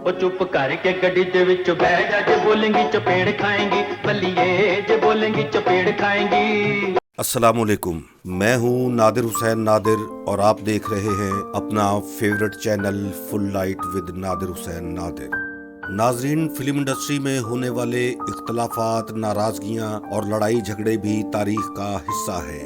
ਉਹ ਚੁੱਪ ਕਰਕੇ ਗੱਡੀ ਦੇ ਵਿੱਚ ਬਹਿ ਜਾ ਜੇ ਬੋਲੇਂਗੀ ਚਪੇੜ खाएंगी बल्लिए जे बोलेंगी चपेड़ खाएंगी। अस्सलाम वालेकुम, मैं हूं नादिर हुसैन नादिर और आप देख रहे हैं अपना favourite channel full light with Nadir Hussain Nadir. नाजरीन, फिल्म इंडस्ट्री में होने वाले इख्तलाफात, नाराजगियां और लड़ाई झगड़े भी तारीख का हिस्सा है।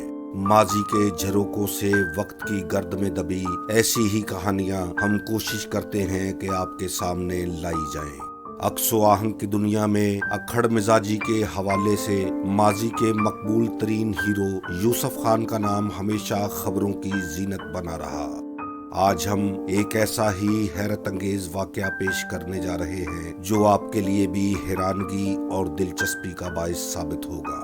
माजी के झरोकों से वक्त की गर्द में दबी ऐसी ही कहानियां हम कोशिश करते हैं कि आपके सामने लाई जाएं। अक्सो आहंग की दुनिया में अक्खड़ मिजाजी के हवाले से माजी के मकबूल तरीन हीरो यूसुफ खान का नाम हमेशा खबरों की जीनत बना रहा। आज हम एक ऐसा ही हैरत अंगेज वाकया पेश करने जा रहे हैं जो आपके लिए भी हैरानगी और दिलचस्पी का बाइस साबित होगा।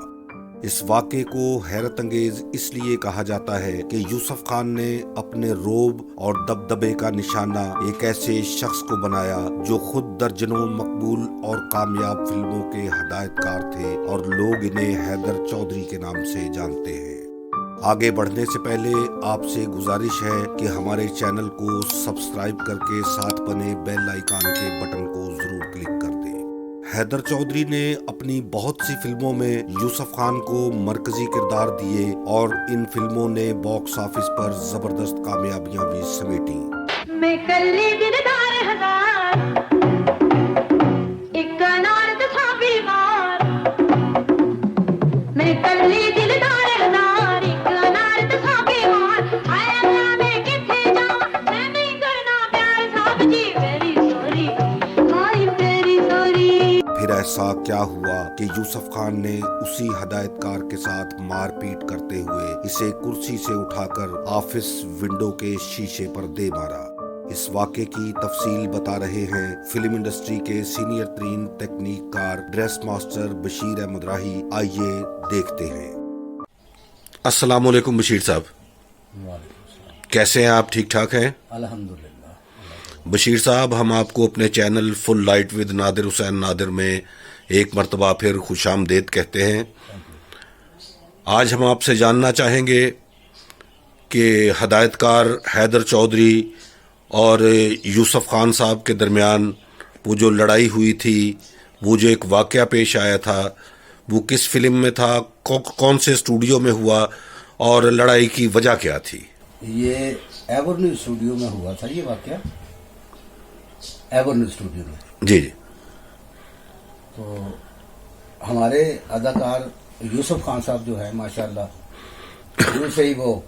इस वाक़े को हैरत अंगेज इसलिए कहा जाता है कि यूसुफ खान ने अपने रोब और दबदबे का निशाना एक ऐसे शख्स को बनाया जो खुद दर्जनों मकबूल और कामयाब फिल्मों के हदायतकार थे और लोग इन्हें हैदर चौधरी के नाम से जानते हैं। आगे बढ़ने से पहले आपसे गुजारिश है कि हमारे चैनल को सब्सक्राइब करके साथ बने बेल आइकन के बटन को जरूर क्लिक कर दें। हैदर चौधरी ने अपनी बहुत सी फिल्मों में यूसुफ खान को मरकजी किरदार दिए और इन फिल्मों ने बॉक्स ऑफिस पर जबरदस्त कामयाबियां भी समेटी। मैं कल्ली दिलदार हजार एक अनार था बीमार, मैं कल्ली दिलदार हजार एक अनार था बीमार, आया मैं किथे जाऊं मैं नहीं करना प्यार साहब जी, वेरी सॉरी हाय वेरी सॉरी। फिर ऐसा क्या हुआ कि यूसुफ खान ने उसी हदायतकार के साथ मारपीट करते हुए इसे कुर्सी से उठाकर ऑफिस विंडो के शीशे पर दे मारा। इस वाक़े की तफसील बता रहे हैं फिल्म इंडस्ट्री के सीनियर तरीन तकनीककार ड्रेस मास्टर बशीर अहमद राही। आइए देखते हैं। अस्सलाम वालेकुम बशीर साहब, कैसे हैं आप? ठीक ठाक हैं? अल्हम्दुलिल्लाह। बशीर साहब, हम आपको अपने channel full light with Nadir Hussain Nadir में एक मरतबा फिर खुशामदीद कहते हैं। आज हम आपसे जानना चाहेंगे कि हदायतकार हैदर चौधरी और यूसुफ खान साहब के दरमियान वो जो लड़ाई हुई थी, वो जो एक वाक़या पेश आया था, वो किस फिल्म में था, कौन से स्टूडियो में हुआ और लड़ाई की वजह क्या थी? ये एवर्न्यू स्टूडियो में हुआ था। ये वाकया एवर्न्यू स्टूडियो में। जी जी। तो हमारे अदाकार यूसुफ खान साहब जो है माशाल्लाह शुरू से ही वो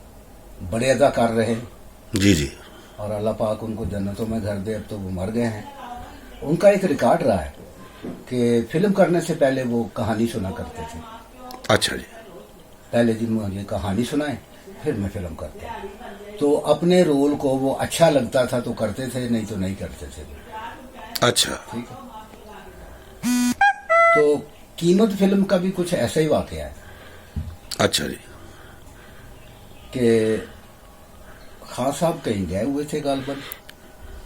बड़े अदाकार रहे। जी जी। और अल्लाह पाक उनको जन्नतों में घर दे, अब तो वो मर गए हैं। उनका एक रिकॉर्ड रहा है कि फिल्म करने से पहले वो कहानी सुना करते थे। अच्छा जी। पहले जी मुझे कहानी सुनाए फिर मैं फिल्म करता। तो अपने रोल को वो अच्छा लगता था तो करते थे, नहीं तो नहीं करते थे। अच्छा, ठीक है। तो कीमत फिल्म का भी कुछ ऐसा ही वाकया है। अच्छा जी। कि खान साहब कहीं गए हुए थे गालबन,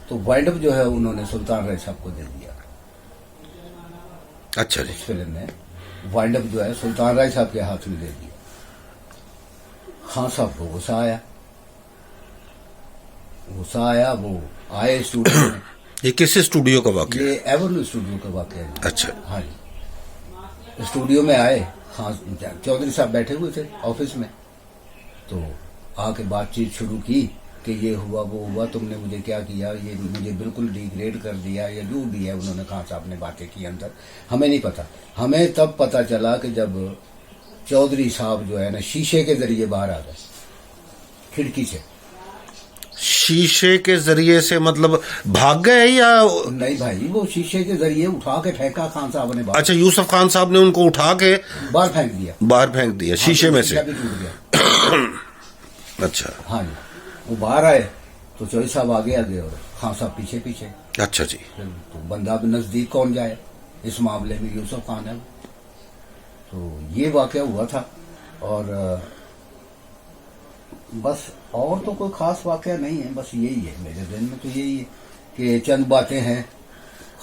तो वाइंड अप जो है उन्होंने सुल्तान राय साहब को दे दिया। अच्छा जी। इस फिल्म में वाइंड अप जो है सुल्तान राय साहब के हाथ में दे दिया। खान साहब को गुस्सा आया, वो आए स्टूडियो में। ये किस स्टूडियो का वाक़या? ये एवर्न्यू स्टूडियो का वाकया है। अच्छा। हाँ जी। स्टूडियो में आए, खान चौधरी साहब बैठे हुए थे ऑफिस में, तो आके बातचीत शुरू की कि ये हुआ वो हुआ, तुमने मुझे क्या किया, ये मुझे बिल्कुल डिग्रेड कर दिया, या जो भी है उन्होंने खान साहब ने बातें की अंदर। हमें नहीं पता। हमें तब पता चला कि जब चौधरी साहब जो है ना शीशे के जरिए बाहर आ गए, खिड़की से। शीशे के जरिए से मतलब भाग गए या? नहीं भाई, वो शीशे के जरिए उठा के फेंका खान साहब ने बाहर। अच्छा, यूसुफ खान साहब ने उनको उठा के बाहर फेंक दिया। बाहर फेंक दिया शीशे में से? शीशा भी टूट गया। अच्छा। हाँ जी। वो बाहर आए तो चौधरी साहब आगे और खान साहब पीछे पीछे। अच्छा जी। तो बंदा भी नजदीक कौन जाए इस मामले में, यूसुफ खान है। तो ये वाकया हुआ था। और बस और तो कोई खास वाकया नहीं है, बस यही है मेरे दिन में। तो यही है कि चंद बातें हैं,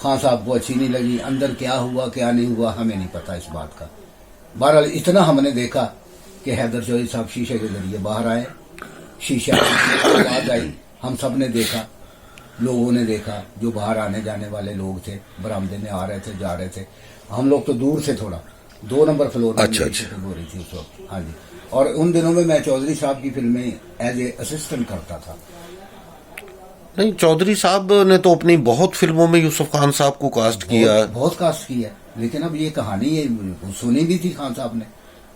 खान साहब को अच्छी नहीं लगी। अंदर क्या हुआ क्या नहीं हुआ हमें नहीं पता इस बात का। बहरहाल इतना हमने देखा कि हैदर चौधरी साहब शीशे के जरिए बाहर आए, शीशा आवाज आई, हम सब ने देखा लोगों ने देखा, जो बाहर आने जाने वाले लोग थे, बरामदे में आ रहे थे, जा रहे थे। हम लोग तो दूर से थोड़ा 2 नंबर फ्लोर में अच्छा, मेरी अच्छा। शूटिंग हो रही थी उस वक्त। हाँ जी। और उन दिनों में मैं चौधरी साहब की फिल्में एज ए असिस्टेंट करता था। नहीं, चौधरी साहब ने तो अपनी बहुत फिल्मों में यूसुफ खान साहब को कास्ट किया। बहुत कास्ट किया, लेकिन अब ये कहानी ये सुनी भी थी खान साहब ने,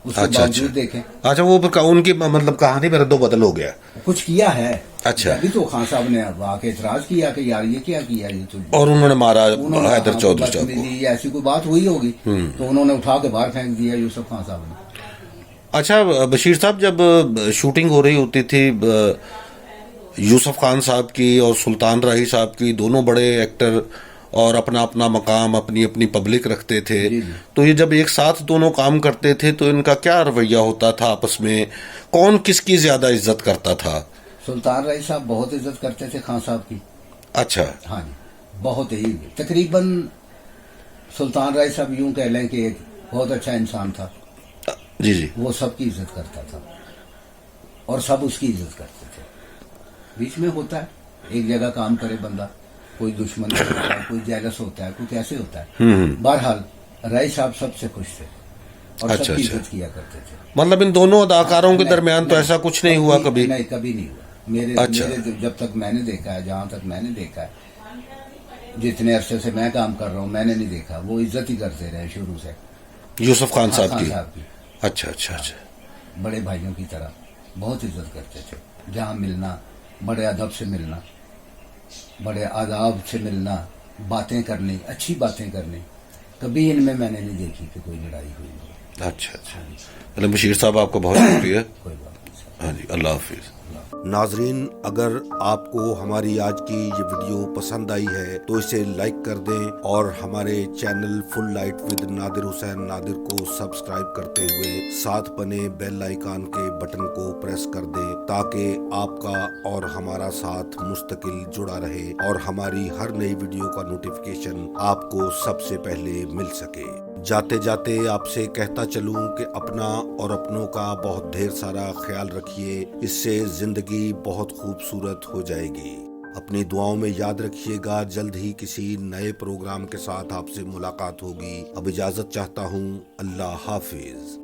उसके अच्छा, बावजूद अच्छा। देखें अच्छा, वो उनकी मतलब कहानी में रद्दो बदल हो गया। कुछ किया है। अच्छा। अभी तो खान साहब ने आके इतराज किया कि यार ये क्या किया, ये तो और उन्होंने मारा उन्होंने हैदर हाँ, चौधरी साहब को। बदतमीजी या ऐसी कोई बात हुई होगी, तो उन्होंने उठा के बाहर फेंक दिया यूसुफ खान साहब ने। अच्छा बशीर साहब, जब शूटिंग हो रही होती थी यूसुफ खान साहब की और सुल्तान राही साहब की, दोनों बड़े एक्टर और अपना अपना मकाम, अपनी अपनी पब्लिक रखते थे, जी, जी। तो ये जब एक साथ दोनों काम करते थे तो इनका क्या रवैया होता था आपस में? कौन किसकी ज्यादा इज्जत करता था? सुल्तान राय साहब बहुत इज्जत करते थे खान साहब की। अच्छा। हाँ जी, बहुत ही। तकरीबन सुल्तान राय साहब यूं कह लें कि एक बहुत अच्छा इंसान था। जी जी। वो सबकी इज्जत करता था और सब उसकी इज्जत करते थे। बीच में होता है, एक जगह काम करे बंदा, कोई दुश्मन होता है, कोई जेलस होता है, कोई कैसे होता है। बहरहाल राय साहब सबसे खुश थे और अच्छा, सबकी अच्छा। इज्जत किया करते थे। मतलब इन दोनों अदाकारों के नहीं, दरमियान तो नहीं, ऐसा कुछ नहीं हुआ कभी? नहीं, कभी नहीं हुआ। मेरे अच्छा। जब तक मैंने देखा है, जहां तक मैंने देखा है, जितने अरसे से मैं काम कर रहा हूँ, मैंने नहीं देखा। वो इज्जत ही करते रहे शुरू से यूसुफ खान साहब खान की? साहब की। अच्छा अच्छा अच्छा। बड़े भाइयों की तरह बहुत इज्जत करते थे। जहाँ मिलना, बड़े अदब से मिलना, बड़े आदाब से मिलना, बातें करनी, अच्छी बातें करनी। कभी इनमें मैंने नहीं देखी कि कोई लड़ाई हुई हो। अच्छा अच्छा। मतलब बशीर साहब आपका बहुत शुक्रिया। कोई बात नहीं। हाँ जी, अल्लाह हाफिज। नाजरीन, अगर आपको हमारी आज की ये वीडियो पसंद आई है तो इसे लाइक कर दें और हमारे channel full light with Nadir Hussain Nadir को सब्सक्राइब करते हुए साथ बने बेल आइकन के बटन को प्रेस कर दें, ताकि आपका और हमारा साथ मुस्तकिल जुड़ा रहे और हमारी हर नई वीडियो का नोटिफिकेशन आपको सबसे पहले मिल सके। जाते जाते आपसे कहता चलूं कि अपना और अपनों का बहुत ढेर सारा ख्याल रखिए, इससे जिंदगी बहुत खूबसूरत हो जाएगी। अपनी दुआओं में याद रखिएगा। जल्द ही किसी नए प्रोग्राम के साथ आपसे मुलाकात होगी। अब इजाजत चाहता हूँ। अल्लाह हाफिज।